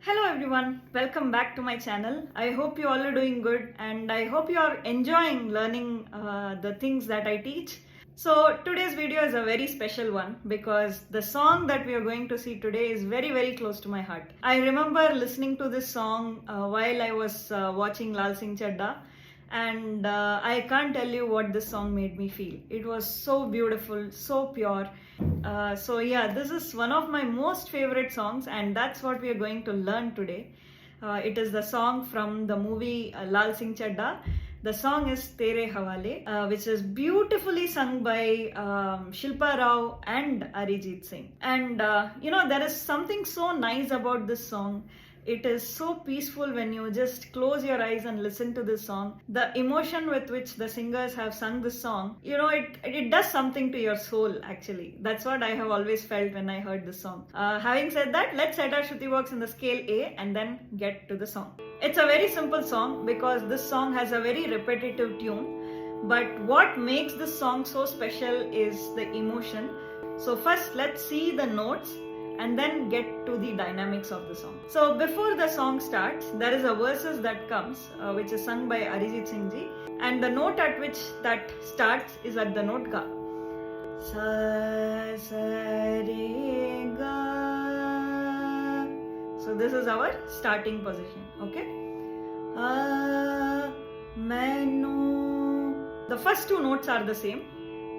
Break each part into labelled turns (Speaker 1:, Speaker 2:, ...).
Speaker 1: Hello everyone, welcome back to my channel. I hope you all are doing good and I hope you are enjoying learning the things that I teach. So today's video is a very special one because the song that we are going to see today is very close to my heart. I remember listening to this song while I was watching Laal Singh Chadda, and I can't tell you what this song made me feel. It was so beautiful, so pure. So yeah, this is one of my most favorite songs and that's what we are going to learn today. It is the song from the movie Laal Singh Chadda. The song is Tere Hawale, which is beautifully sung by Shilpa Rao and Arijit Singh. And there is something so nice about this song. It is so peaceful when you just close your eyes and listen to this song. The emotion with which the singers have sung this song, it does something to your soul actually. That's what I have always felt when I heard this song. Having said that, let's set our Shruti works in the scale A and then get to the song. It's a very simple song because this song has a very repetitive tune. But what makes this song so special is the emotion. So first let's see the notes and then get to the dynamics of the song. So before the song starts, there is a verses that comes which is sung by Arijit Singh ji, and the note at which that starts is at the note Ga. Sa, sa, re, ga. So this is our starting position, okay? Mainu. The first two notes are the same.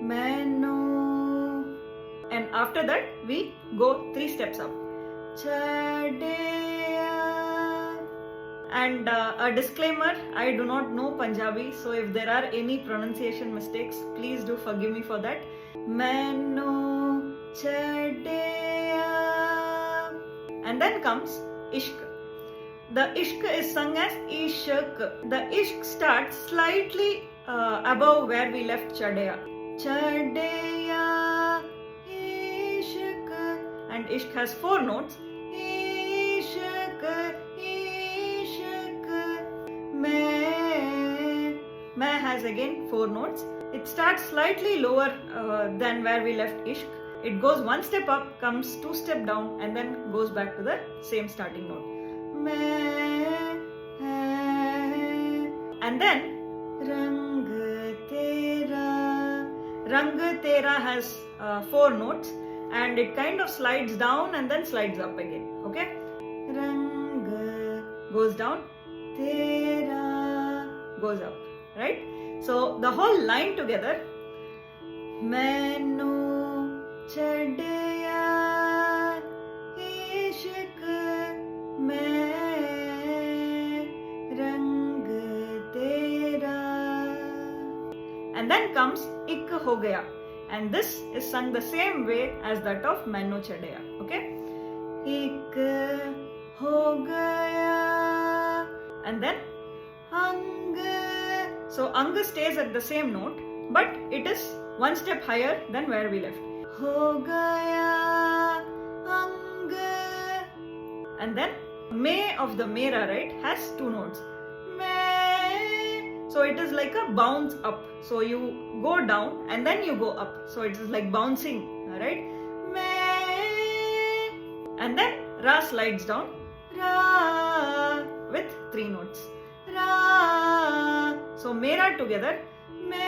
Speaker 1: Mainu. And after that, we go 3 steps up. And a disclaimer, I do not know Punjabi, so if there are any pronunciation mistakes, please do forgive me for that. Mainu chadiya. And then comes Ishq. The Ishq is sung as Ishq. The Ishq starts slightly above where we left Chadiya. Chadiya. And Ishq has 4 notes. Ishq, Ishq, me has again 4 notes. It starts slightly lower than where we left Ishq. It goes 1 step up, comes 2 steps down, and then goes back to the same starting note. And then Rang Tera. Rang Tera has 4 notes. And it kind of slides down and then slides up again, okay? Rang goes down, Tera goes up, right? So the whole line together, Mainu chadiya ishq mein rang tera. And then comes Ik ho gaya. And this is sung the same way as that of Mainu Chadiya, okay? Ik ho gaya. And then Ang. So Ang stays at the same note, but it is 1 step higher than where we left. Ho gaya Ang. And then Me of the Mera, right, has 2 notes. So it is like a bounce up. So you go down and then you go up. So it is like bouncing, right? And then Ra slides down. Ra with 3 notes. Ra. So Mera together. Mera.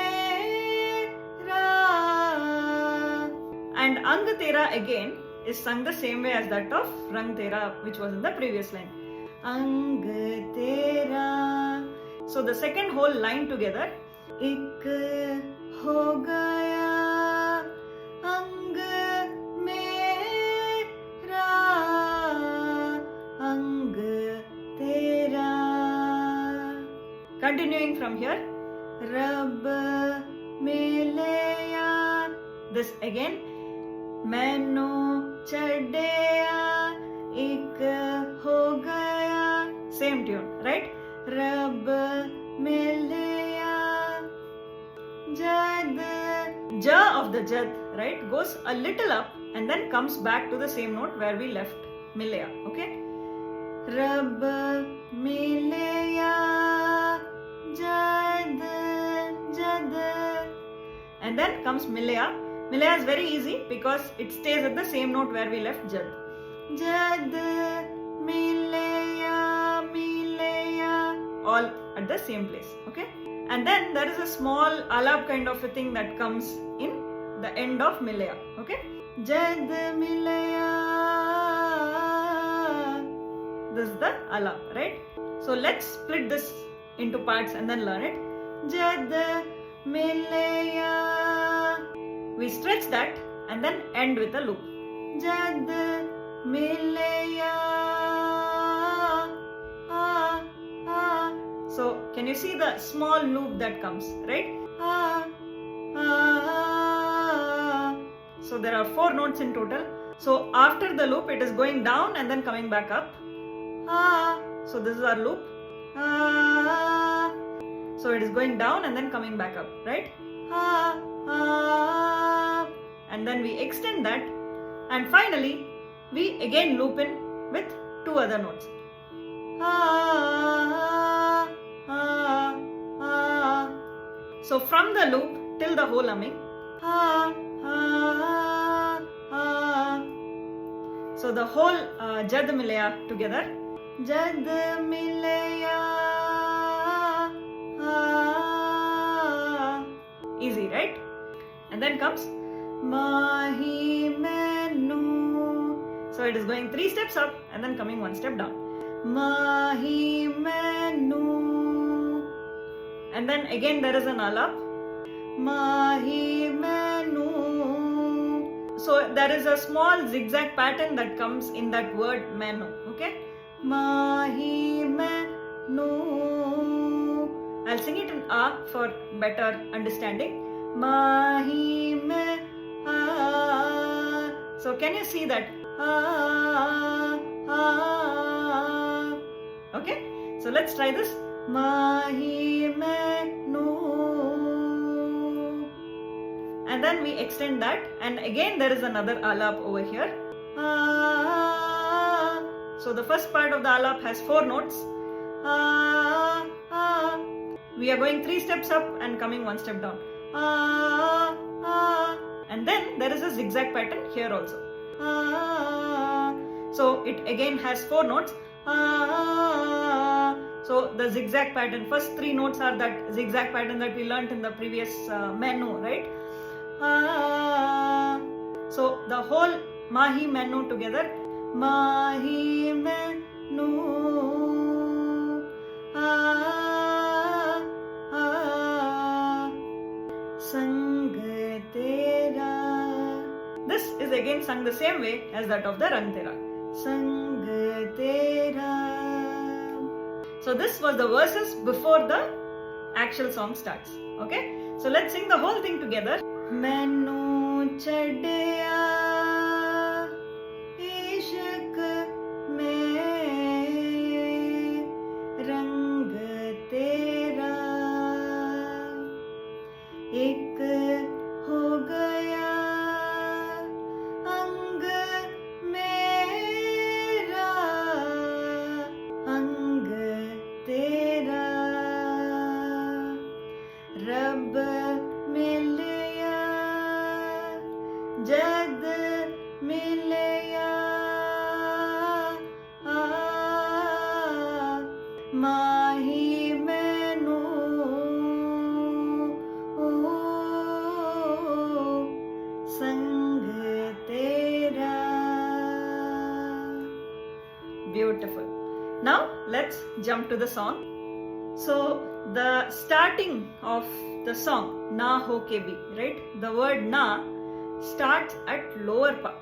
Speaker 1: And Ang Tera again is sung the same way as that of Rang Tera, which was in the previous line. Ang Tera. So the second whole line together, Ik ho gaya Ang mera Ang tera. Continuing from here, Rab mileya. This again, Mainu chadiya Ik ho gaya. Same tune, right? Rab mileya Jad. Ja of the Jad, right, goes a little up and then comes back to the same note where we left Mileya, okay? Rab mileya Jad, Jad. And then comes Mileya. Mileya is very easy because it stays at the same note where we left Jad. Jad mileya all at the same place. Okay, and then there is a small alap kind of a thing that comes in the end of Milaya. Okay, Jad Milaya. This is the alap, right? So let's split this into parts and then learn it. Jad Milaya. We stretch that and then end with a loop. Jad Milaya. So can you see the small loop that comes, right? So there are 4 notes in total. So after the loop it is going down and then coming back up. So this is our loop. So it is going down and then coming back up, right? And then we extend that, and finally we again loop in with 2 other notes. So from the loop till the whole humming. So the whole Jad Milaya together. Jad Milaya. Easy, right? And then comes Mahi Menu. So it is going 3 steps up and then coming 1 step down. Mahi Menu. And then again there is an alap. Mahi Menu. So there is a small zigzag pattern that comes in that word menu. Okay? Mahi Menu. I'll sing it in A for better understanding. Mahi me. So can you see that? Okay, so let's try this. Mahi Menu. And then we extend that, and again there is another alap over here. So the first part of the alap has 4 notes. We are going 3 steps up and coming 1 step down. And then there is a zigzag pattern here also. So it again has 4 notes. So the zigzag pattern, first 3 notes are that zigzag pattern that we learnt in the previous menu, right? So the whole Mahi Menu together. Mahi Menu. Sang Tera. This is again sung the same way as that of the Rang Tera. Sang Tera. So this was the verses before the actual song starts. Okay? So let's sing the whole thing together. Mainu chadya ishq mein rang tera ek ho gaya ang mera ang tera rab mil Jad Milaya. Mahi Menu. Sang Tera. Beautiful. Now let's jump to the song. So the starting of the song Na Ho Ke Bhi, right? The word Na starts at lower pa.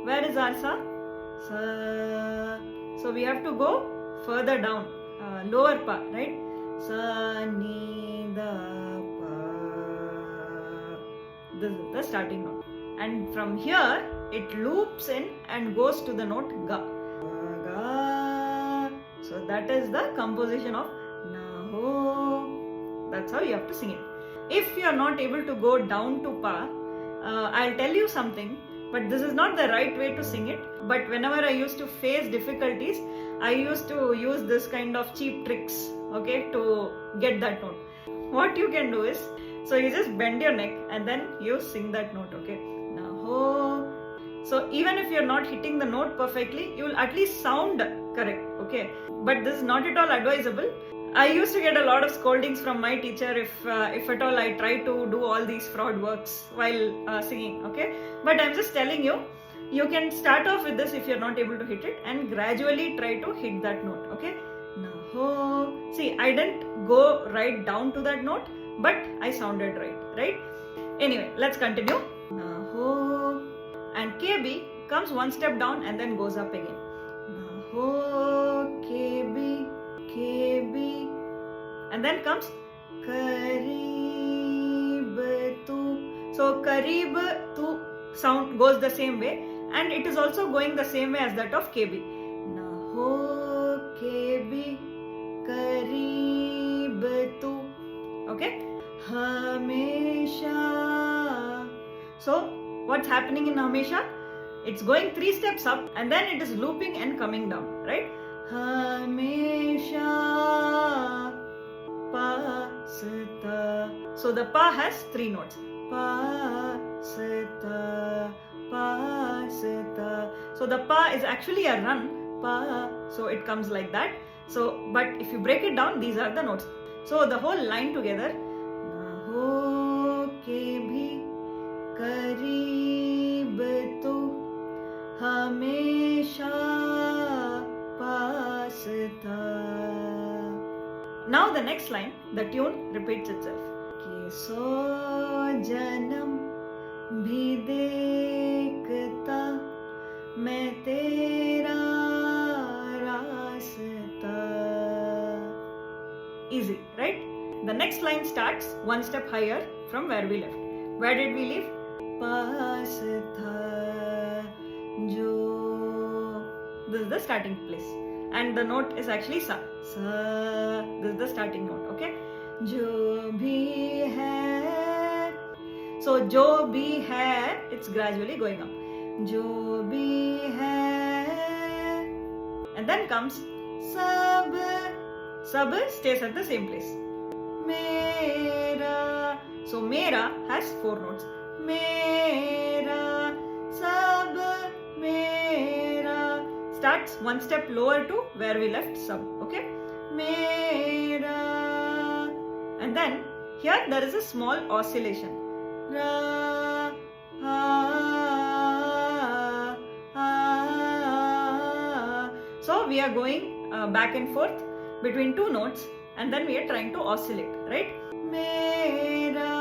Speaker 1: Where is our sa? Sa. So we have to go further down, lower pa, right? Sa ni da pa. This is the starting note, and from here it loops in and goes to the note ga. Ga. So that is the composition of Na Ho. That's how you have to sing it. If you are not able to go down to pa, I'll tell you something, but this is not the right way to sing it. But whenever I used to face difficulties, I used to use this kind of cheap tricks, okay, to get that note. What you can do is, so you just bend your neck and then you sing that note, okay. Na ho. So even if you're not hitting the note perfectly, you will at least sound correct, okay. But this is not at all advisable. I used to get a lot of scoldings from my teacher if at all I try to do all these fraud works while singing, okay? But I'm just telling you, you can start off with this if you're not able to hit it and gradually try to hit that note, okay? Na ho. See, I didn't go right down to that note, but I sounded right? Anyway, let's continue. Na ho. And KB comes one step down and then goes up again. Na ho, KB. And then comes Kareeb tu. So Kareeb tu sound goes the same way, and it is also going the same way as that of KB. Na ho KB Kareeb tu. Okay? Hamesha. So what's happening in Hamesha? It's going 3 steps up and then it is looping and coming down, right? Hamesha pa sita. So the pa has 3 notes. Pa sita, pa sita. So the pa is actually a run. Pa. So it comes like that. So, but if you break it down, these are the notes. So the whole line together. Na ho ke bhi kareeb tu hamesha pasta. Now the next line, the tune repeats itself. Kiso janam bhi dekhta main tera rasta. Easy, right? The next line starts 1 step higher from where we left. Where did we leave? Pasatha jo. This is the starting place. And the note is actually sa. Sa. This is the starting note, okay? Jo bhi hai. So jo bhi hai, it's gradually going up. Jo bhi hai. And then comes sab. Sab stays at the same place. Mera. So mera has 4 notes. Mera, sab, mera. Starts 1 step lower to where we left sab. Okay? Mera. And then here there is a small oscillation. Ra, ha, ha. So we are going back and forth between 2 notes and then we are trying to oscillate, right? Mera.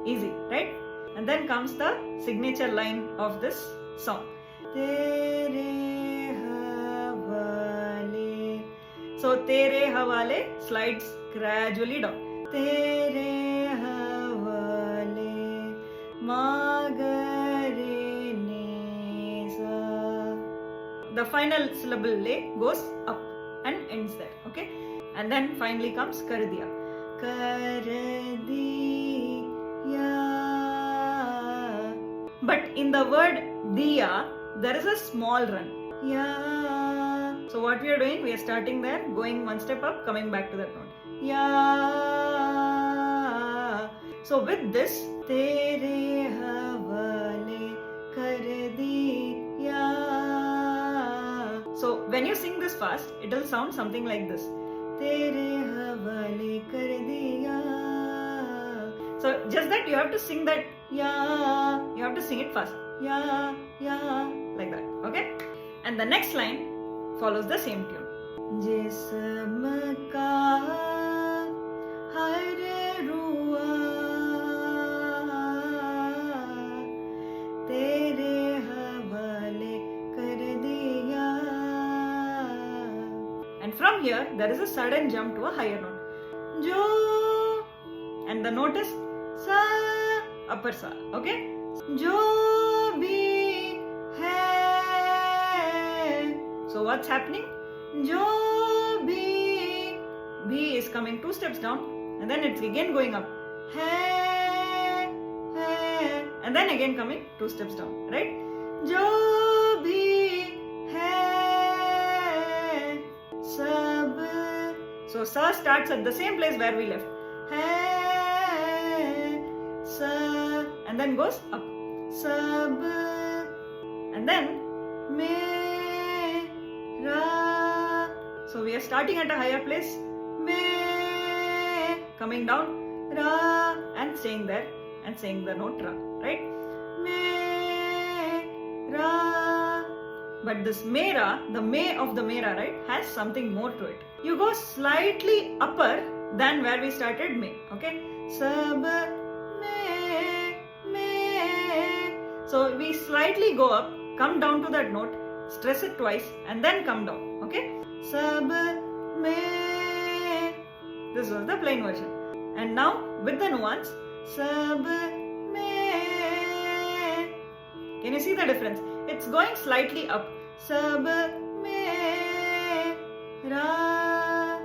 Speaker 1: Easy, right? And then comes the signature line of this song. Tere Hawale. So Tere Hawale slides gradually down. Tere Hawale Magare Nesa. The final syllable le goes up and ends there, okay? And then finally comes Kar diya. Kar diya. But in the word diya, there is a small run. Ya. So what we are doing, we are starting there, going 1 step up, coming back to that note. Ya. So with this, Tere Hawale Kar diya. So when you sing this fast, it will sound something like this. Tere Hawale Kar diya. So just that you have to sing that ya. You have to sing it fast. Ya, ya, like that. Okay? And the next line follows the same tune. Jism ka har rua tere hawale kar diya. And from here, there is a sudden jump to a higher note. Jo. And the note is sa, upper sa. Okay? Jo bhi hai. So what's happening? Jo bhi. Bhi is coming 2 steps down and then it's again going up. Hai, hai. And then again coming 2 steps down. Right? Jo bhi hai. Sab. So sa starts at the same place where we left. Hai. Sa. And then goes up. Sab. And then me. Ra. So we are starting at a higher place. Me. Coming down. Ra. And staying there. And saying the note Ra. Right? Me. Ra. But this Mera, the Me of the Mera, right, has something more to it. You go slightly upper than where we started Me. Okay? Sab. So we slightly go up, come down to that note, stress it twice and then come down. Okay? Sab me. This was the plain version. And now with the nuance, sab me. Can you see the difference? It's going slightly up. Sab me ra.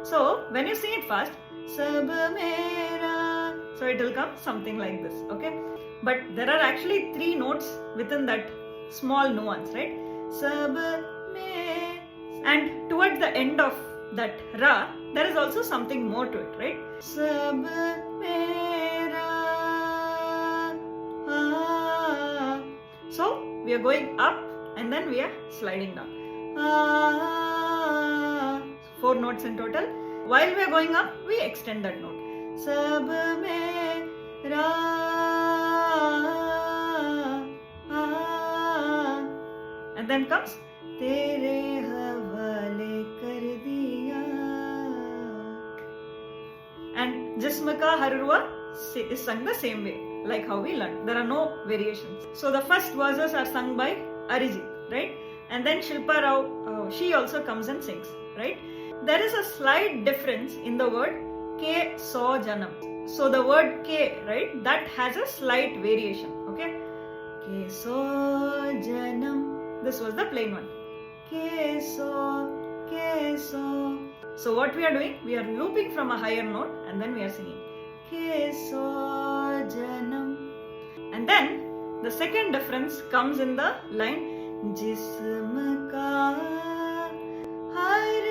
Speaker 1: So when you sing it fast, sab me ra. So it will come something like this. Okay? But there are actually 3 notes within that small nuance, right? Sab me. And towards the end of that Ra, there is also something more to it, right? Sab me ra. Ah. So we are going up and then we are sliding down. Ah. 4 notes in total. While we are going up, we extend that note. Sab me ra. And then comes Tere Hawale kar diya. And Jism ka Harua is sung the same way, like how we learned. There are no variations. So the first verses are sung by Arijit, right? And then Shilpa Rao, she also comes and sings, right? There is a slight difference in the word Ke so janam. So the word Ke, right, that has a slight variation, okay? Ke so janam. This was the plain one. Ke so, ke so. So what we are doing? We are looping from a higher note and then we are singing. Ke so janam. And then the second difference comes in the line Jism ka har.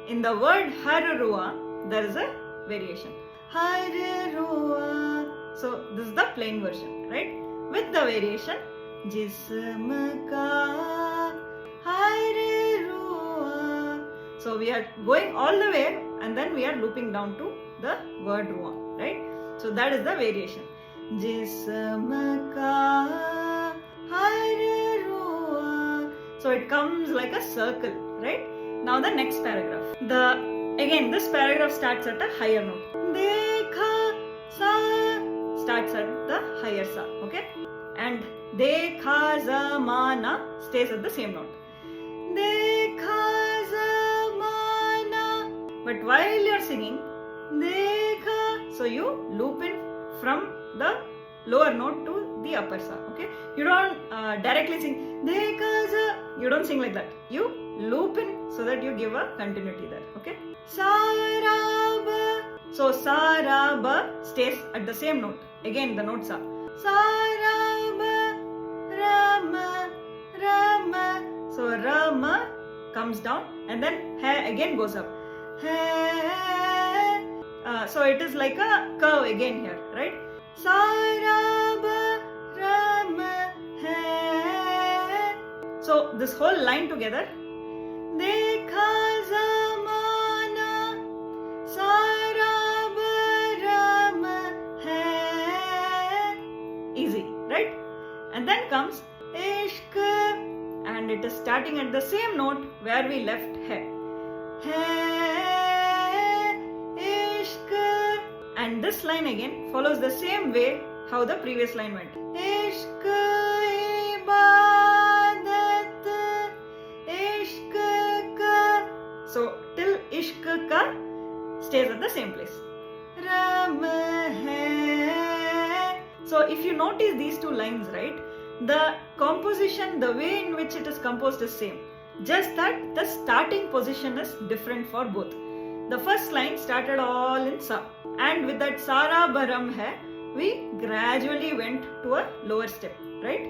Speaker 1: In the word harua, there is a variation. Harua. So this is the plain version, right? With the variation Jism ka harua. So we are going all the way and then we are looping down to the word Rua, right? So that is the variation. Jism ka harua. So it comes like a circle, right? Now the next paragraph. Again this paragraph starts at a higher note. Dekha sa starts at the higher sa, okay? And Dekha zamana stays at the same note. Dekha zamana. But while you are singing Dekha, so you loop in from the lower note to the upper sa, okay? You don't directly sing Dekha za. You don't sing like that. You loop in so that you give a continuity there, okay? Saraba. So Saraba stays at the same note. Again the note sa. Saraba Rama Rama. So Rama comes down and then Ha again goes up. Ha. So it is like a curve again here, right? Saraba Rama Ha. So this whole line together. Dekha zamana saraba rama hai. Easy, right? And then comes ishq, and it is starting at the same note where we left hai. Hai ishq. And this line again follows the same way how the previous line went. Ishq ibadat, ishq ka. So till ishq ka stays at the same place. Ram hai. So if you notice these two lines, right, the composition, the way in which it is composed is same. Just that the starting position is different for both. The first line started all in sa, and with that Sara Baram hai, we gradually went to a lower step, right?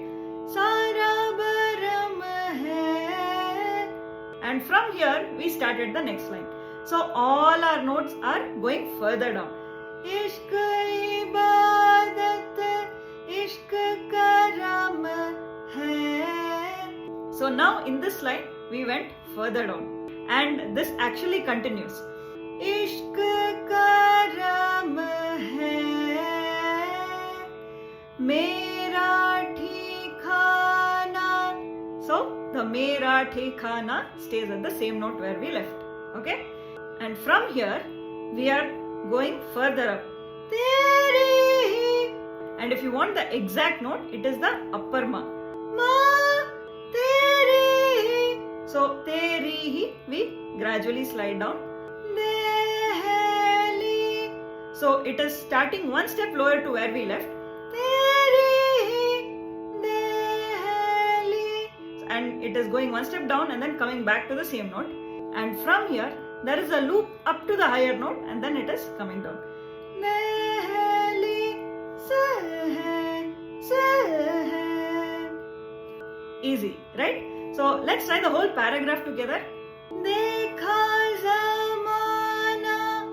Speaker 1: Sara Baram hai. And from here we started the next line. So all our notes are going further down. Ishq ibadat, ishq karam hai. So now in this line we went further down. And this actually continues. Ishq ka ram hai, mera ठिकाना. So the mera ठिकाना stays at the same note where we left. Okay? And from here we are going further up. Tere. And if you want the exact note, it is the upper ma. Ma tere. So tere, we gradually slide down. Dehli. So it is starting one step lower to where we left. Tere Dehli. And it is going one step down and then coming back to the same note. And from here there is a loop up to the higher note and then it is coming down. Dehli Seh Seh. Easy, right? So let's try the whole paragraph together. Dekha zamana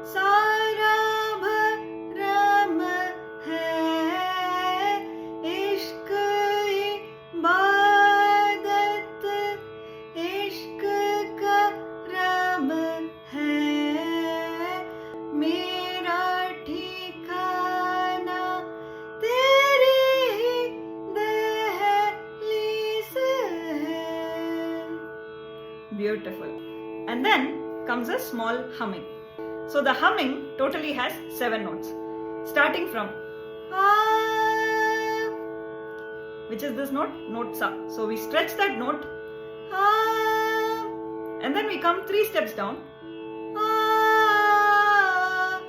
Speaker 1: sara bharam hai, ishq ibadat, ishq ka ram hai, mera ठिकाना तेरी दहलीज है. Beautiful. And then comes a small humming. So the humming totally has 7 notes. Starting from ah, which is this note? Note sa. So we stretch that note ah, and then we come 3 steps down. Ah,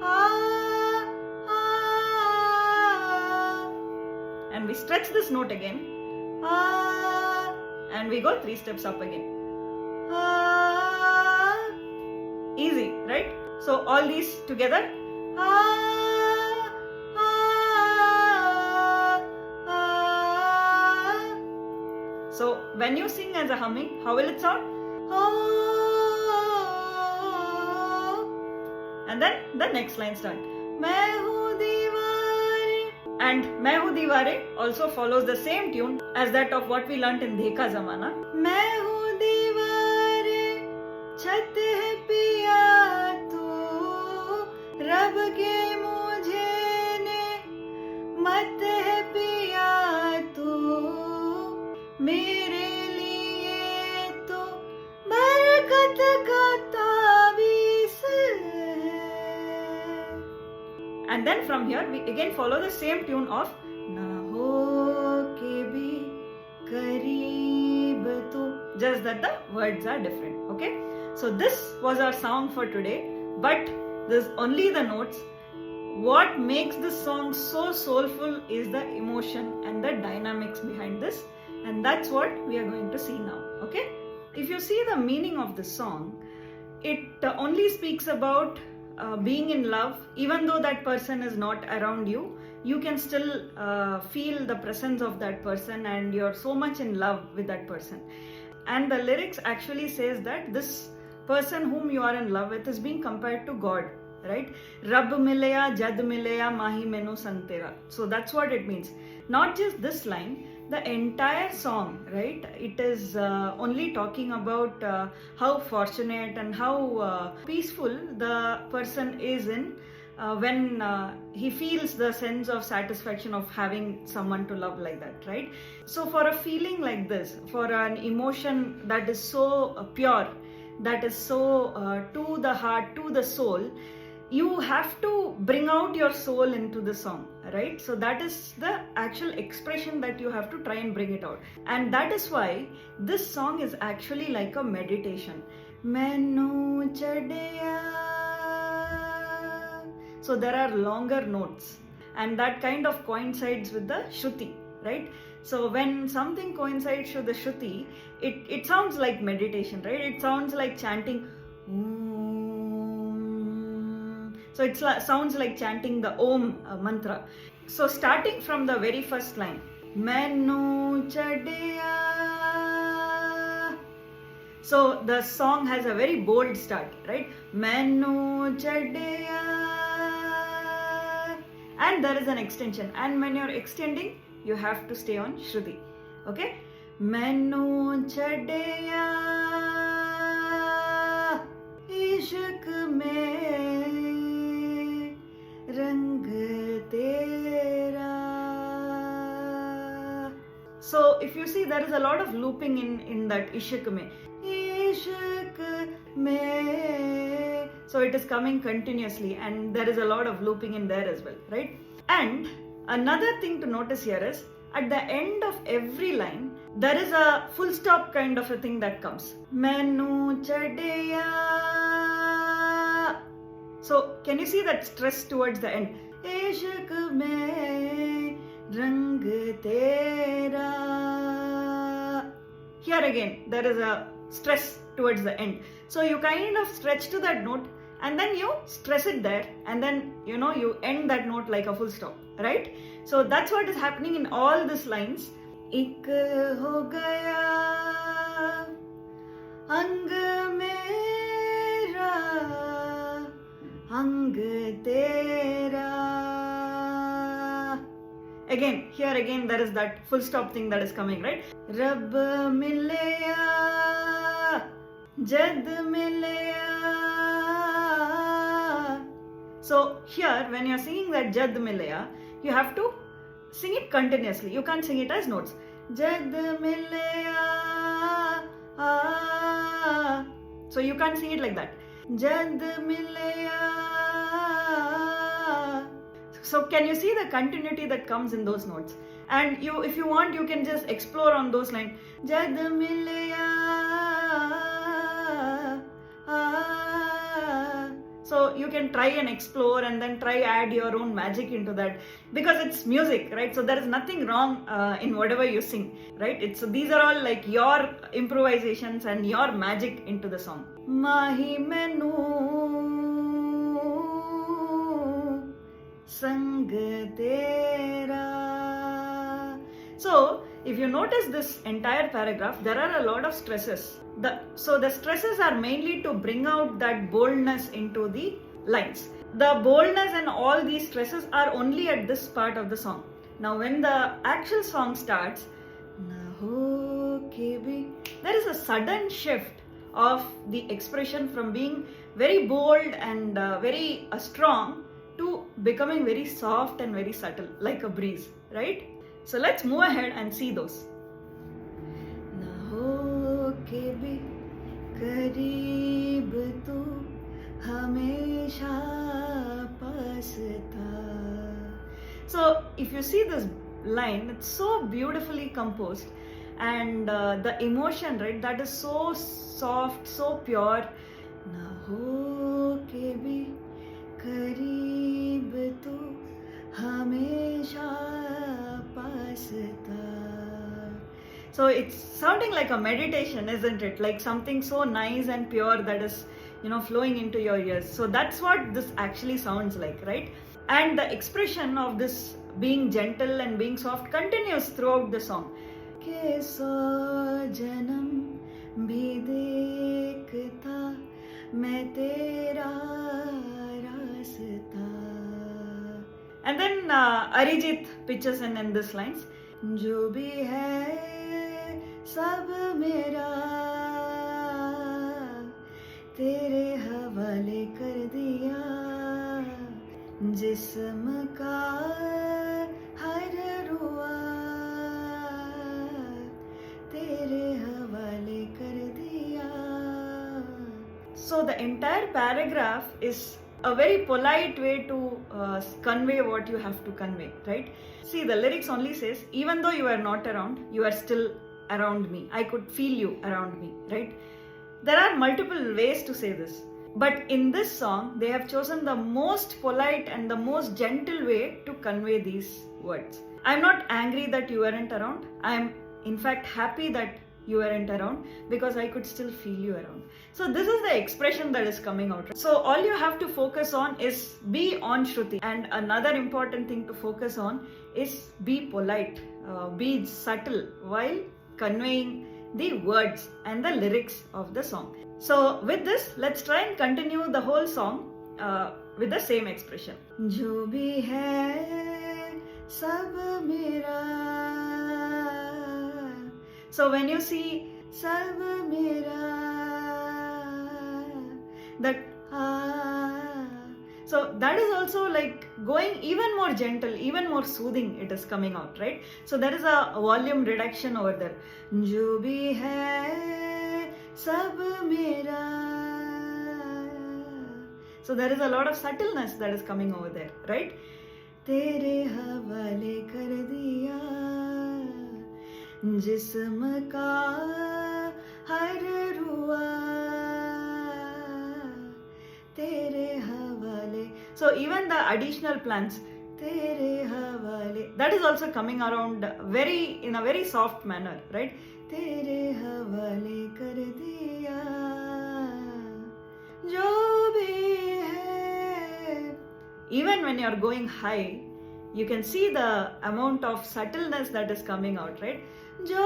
Speaker 1: ah, ah. And we stretch this note again. Ah, and we go 3 steps up again. Ah, easy, right? So all these together. Ah, ah, ah. So when you sing as a humming, how will it sound? Oh. And then the next line starts. मैं हूँ दीवारे. And मैं हूँ दीवारे also follows the same tune as that of what we learnt in देखा ज़माना. मैं हूँ दीवारे, छत है पिया तू, रब के मुझे ने, मत है पिया तू, मेरे लिए तो बरकत का ताबीज़ है. And then from here we again follow the same tune of ना हो के भी करीब तू, just that the words are different. Okay, so this was our song for today, but this is only the notes. What makes this song so soulful is the emotion and the dynamics behind this, and that's what we are going to see now. Okay, if you see the meaning of this song, it only speaks about being in love. Even though that person is not around you, you can still feel the presence of that person and you're so much in love with that person. And the lyrics actually says that this person whom you are in love with is being compared to God, right? Rab milaya jad milaya mahi menu santera. So that's what it means. Not just this line, the entire song, right? It is only talking about how fortunate and how peaceful the person is in when he feels the sense of satisfaction of having someone to love like that, right? So for a feeling like this, for an emotion that is so pure, that is so to the heart, to the soul, you have to bring out your soul into the song, right? So that is the actual expression that you have to try and bring it out. And that is why this song is actually like a meditation. Mainu chadya. So there are longer notes, and that kind of coincides with the shruti, right? So when something coincides with the shruti, it sounds like meditation, right? It sounds like chanting. So it sounds like chanting the Om mantra. So starting from the very first line, Mainu chadya. So the song has a very bold start, right? Mainu chadya. And there is an extension. And when you're extending, you have to stay on Shruti. Okay? मैनू छड़िया इश्क में रंग तेरा. So if you see, there is a lot of looping in that ishq mein. Ishq mein. So it is coming continuously, and there is a lot of looping in there as well, right? And another thing to notice here is, at the end of every line, there is a full stop kind of a thing that comes. Mainu chadiya. So can you see that stress towards the end? Ishq mein rang tera. Here again, there is a stress towards the end. So you kind of stretch to that note, and then you stress it there, and then you end that note like a full stop, right? So that's what is happening in all these lines. Ik ho gaya ang mera ang tera. Again, here again there is that full stop thing that is coming, right? Rab mileya jad mileya. So here, when you are singing that jad mileya, you have to sing it continuously. You can't sing it as notes. Jad mileya. So you can't sing it like that. Jad mileya. So can you see the continuity that comes in those notes? And if you want, you can just explore on those lines. Jad mileya. So you can try and explore, and then try add your own magic into that, because it's music, right? So there is nothing wrong in whatever you sing, right? These are all like your improvisations and your magic into the song. Mahi menu sang tera. So if you notice this entire paragraph, there are a lot of stresses. So the stresses are mainly to bring out that boldness into the lines. The boldness and all these stresses are only at this part of the song. Now when the actual song starts, there is a sudden shift of the expression from being very bold and very strong to becoming very soft and very subtle, like a breeze, right? So let's move ahead and see those. के भी करीब तू हमेशा पास था. So if you see this line, it's so beautifully composed, and the emotion, right, that is so soft, so pure. ना हो के भी करीब तू हमेशा पास था. So it's sounding like a meditation, isn't it? Like something so nice and pure that is, flowing into your ears. So that's what this actually sounds like, right? And the expression of this being gentle and being soft continues throughout the song. के सौ जन्म भी देखता मैं तेरा रास्ता. And then Arijit pitches in this lines. जो भी है सब मेरा तेरे हवाले कर दिया. जिस्म का हर रुआ तेरे हवाले कर दिया. So the entire paragraph is a very polite way to convey what you have to convey, right? See, the lyrics only says, even though you are not around, you are still around me. I could feel you around me, right? There are multiple ways to say this, but in this song, they have chosen the most polite and the most gentle way to convey these words. I'm not angry that you weren't around. I'm in fact happy that you weren't around, because I could still feel you around. So this is the expression that is coming out. So all you have to focus on is be on Shruti. And another important thing to focus on is be polite, be subtle while conveying the words and the lyrics of the song. So with this, let's try and continue the whole song with the same expression. जो भी है सब मेरा. So when you see Sab Mera, that so that is also like going even more gentle, even more soothing, it is coming out, right? So there is a volume reduction over there. Jo bhi hai sab mera. So there is a lot of subtleness that is coming over there, right? Tere Hawale kar diya jism ka har ruwa. Tere Hawale. So even the additional plans, Tere Hawale, that is also coming around in a very soft manner, right? Tere Hawale kar diya jo bhi hai. Even when you are going high, you can see the amount of subtleness that is coming out, right? Jo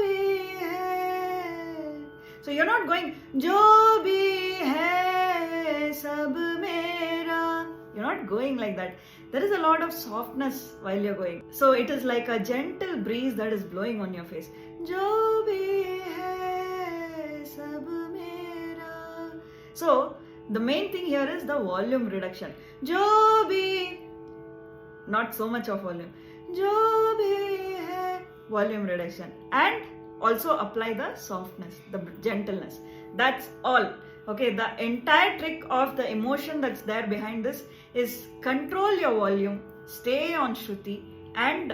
Speaker 1: bhi hai. So you're not going jo bhi hai sab mera. You're not going like that. There is a lot of softness while you're going. So it is like a gentle breeze that is blowing on your face. Jo bhi hai sab mera. So the main thing here is the volume reduction. Jo bhi, not so much of volume. Jo bhi hai, volume reduction. And also apply the softness, the gentleness. That's all. Okay, the entire trick of the emotion that's there behind this is control your volume, stay on Shruti, and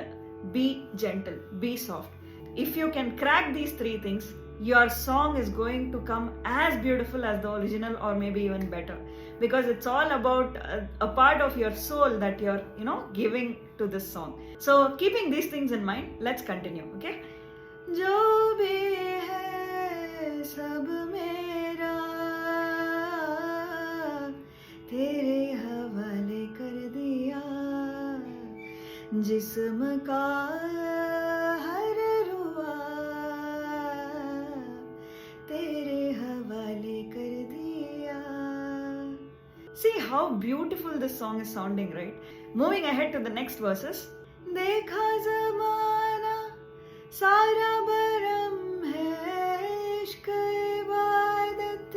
Speaker 1: be gentle, be soft. If you can crack these three things, your song is going to come as beautiful as the original or maybe even better, because it's all about a part of your soul that you're giving to this song. So keeping these things in mind, let's continue. Okay. Jo bhi hai sab mera tere hawale kar diya jism ka har ruwa tere hawale kar diya. See how beautiful this song is sounding, right? Moving ahead to the next verses. Dekha zamana सारा बरम है इश्क इबादत.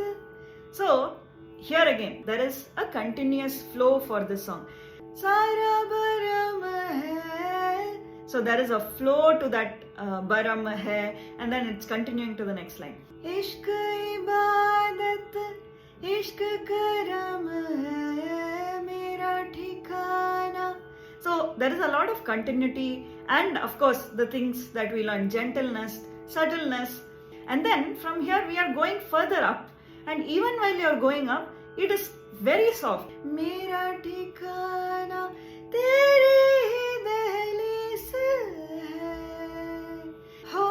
Speaker 1: So here again there is a continuous flow for this song. सारा बरम है. So there is a flow to that baram hai, and then it's continuing to the next line. इश्क इबादत इश्क करम है मेरा ठिकाना. So there is a lot of continuity, and of course the things that we learn, gentleness, subtleness, and then from here we are going further up, and even while you are going up, it is very soft. Mera ठिकाना तेरी ही दहलीज है हो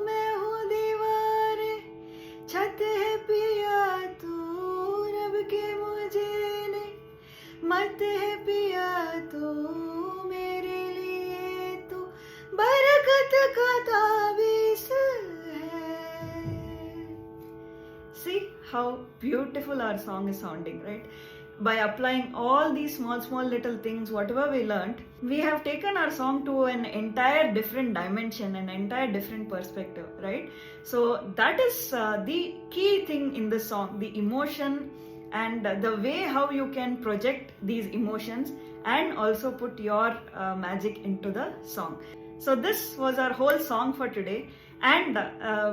Speaker 1: मैं हूँ दीवारें छत है पिया तू रब के मुझे ने मत है पिया तो मेरे लिए तो बरकत का ताबीज़ है. See how beautiful our song is sounding, right? By applying all these small little things, whatever we learned, we have taken our song to an entire different dimension, an entire different perspective, right? So that is the key thing in this song, the emotion and the way how you can project these emotions and also put your magic into the song. So this was our whole song for today, and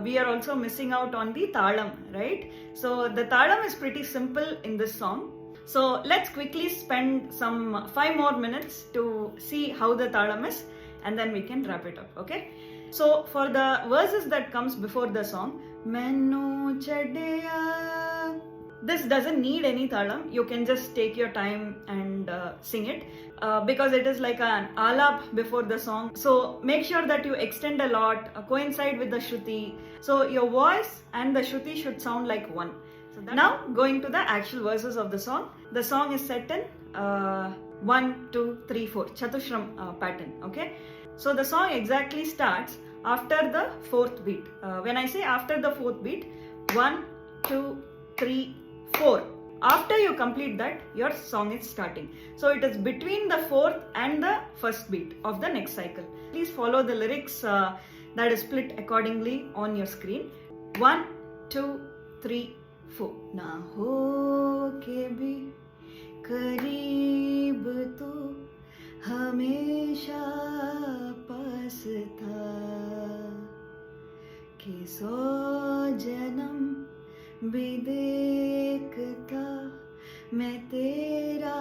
Speaker 1: we are also missing out on the Taalam, right? So the Taalam is pretty simple in this song. So let's quickly spend some 5 more minutes to see how the Taalam is, and then we can wrap it up, okay? So for the verses that comes before the song, Mainu Chadda, this doesn't need any Taalam. You can just take your time and sing it because it is like an alap before the song. So make sure that you extend a lot, coincide with the Shruti. So your voice and the Shruti should sound like one. So now going to the actual verses of the song. The song is set in 1, 2, 3, 4 Chatushram pattern. Okay. So the song exactly starts after the 4th beat. When I say after the 4th beat, 1, 2, 3, 4. after you complete that, your song is starting. So it is between the fourth and the first beat of the next cycle. Please follow the lyrics that is split accordingly on your screen. 1, 2, 3, 4. ना हो के भी करीब तो हमेशा पास था, कि 100 जन्म भी देखता मैं तेरा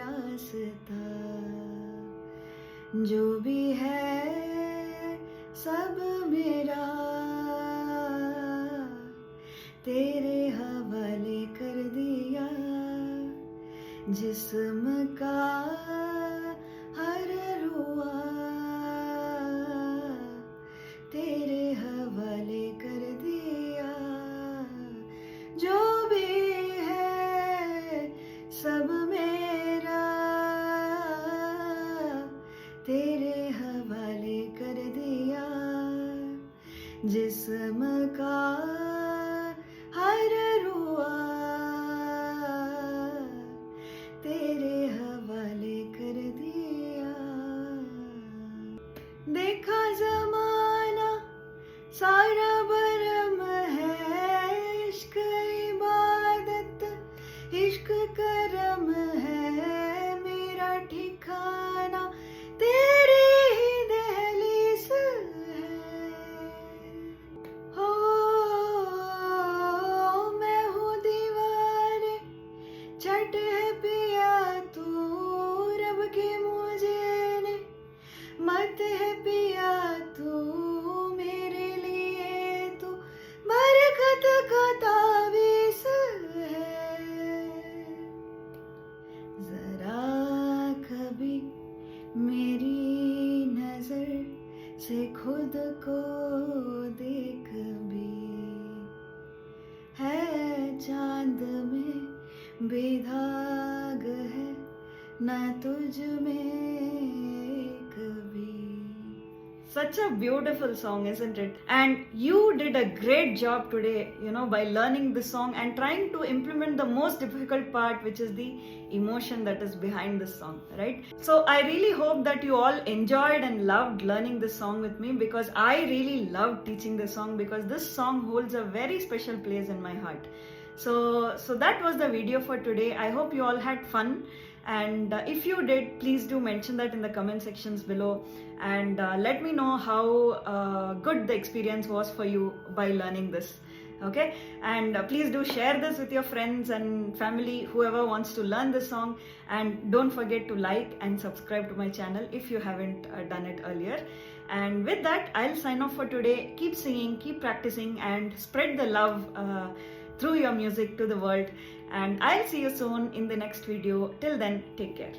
Speaker 1: रास्ता, जो भी है सब मेरा तेरे हवाले कर दिया, जिस्म का हर रुआ तेरे हवाले कर दिया, जो भी है सब मेरा तेरे हवाले कर दिया, जिस्म का हर रुआ तेरे हवाले कर दिया। देखा जमाना सारा बरम है, इश्क इबादत इश्क करम है, मेरा ठिकाना तेरी ही दहलीज है। हो मैं हूँ दीवारे छठ है पिया तू, रब के मुझे ने मत है पिया तू, मेरे लिए तू बरकत का तावीज़ है। जरा कभी मेरी नजर से खुद को देख भी, है चांद में बेदाग है ना तुझ में कभी। Such a beautiful song, isn't it? And you did a great job today, by learning this song and trying to implement the most difficult part, which is the emotion that is behind this song, right? So I really hope that you all enjoyed and loved learning this song with me, because I really loved teaching this song, because this song holds a very special place in my heart. So that was the video for today. I hope you all had fun. And if you did, please do mention that in the comment sections below, and let me know how good the experience was for you by learning this. Okay, and please do share this with your friends and family, whoever wants to learn this song, and don't forget to like and subscribe to my channel if you haven't done it earlier. And with that, I'll sign off for today. Keep singing, keep practicing, and spread the love through your music to the world. And I'll see you soon in the next video. Till then, take care.